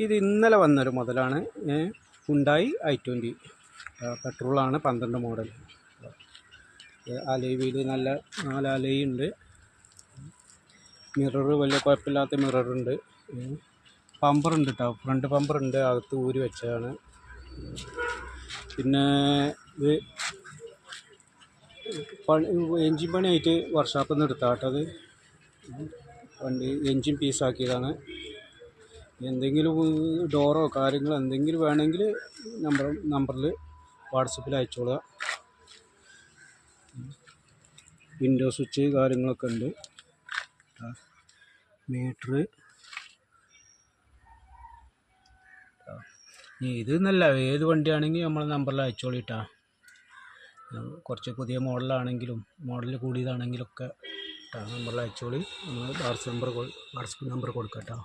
ഇത് ഇന്നലെ വന്നൊരു മുതലാണ്. Hyundai i20 പെട്രോളാണ്, 12 model. Alloy wheel നല്ല 4 അലോയ് ഉണ്ട്. മിറർ വലിയ കുഴപ്പമില്ലാത്ത മിററുണ്ട്. പമ്പറുണ്ട് കേട്ടോ, ഫ്രണ്ട് പമ്പറുണ്ട്, അകത്ത് ഊരി വെച്ചതാണ്. പിന്നെ ഇത് എൻജിൻ പണിയായിട്ട് വർക്ക്ഷോപ്പിൽ നിന്ന് എടുത്താട്ടത്. വണ്ടി എൻജിൻ പീസാക്കിയതാണ്. എന്തെങ്കിലും ഡോറോ കാര്യങ്ങളോ എന്തെങ്കിലും വേണമെങ്കിൽ നമ്പറിൽ വാട്സപ്പിൽ അയച്ചോളുക. വിൻഡോ സ്വിച്ച് കാര്യങ്ങളൊക്കെ ഉണ്ട്. മീറ്റർ ഇത് നല്ല ഏത് വണ്ടിയാണെങ്കിലും നമ്മളെ നമ്പറിൽ അയച്ചോളിട്ടാ. കുറച്ച് പുതിയ മോഡലാണെങ്കിലും മോഡൽ കൂടിയതാണെങ്കിലൊക്കെ നമ്പറിൽ അയച്ചോളി. നമ്മൾ വാട്സപ്പ് നമ്പർ കൊടുക്കാം കേട്ടോ.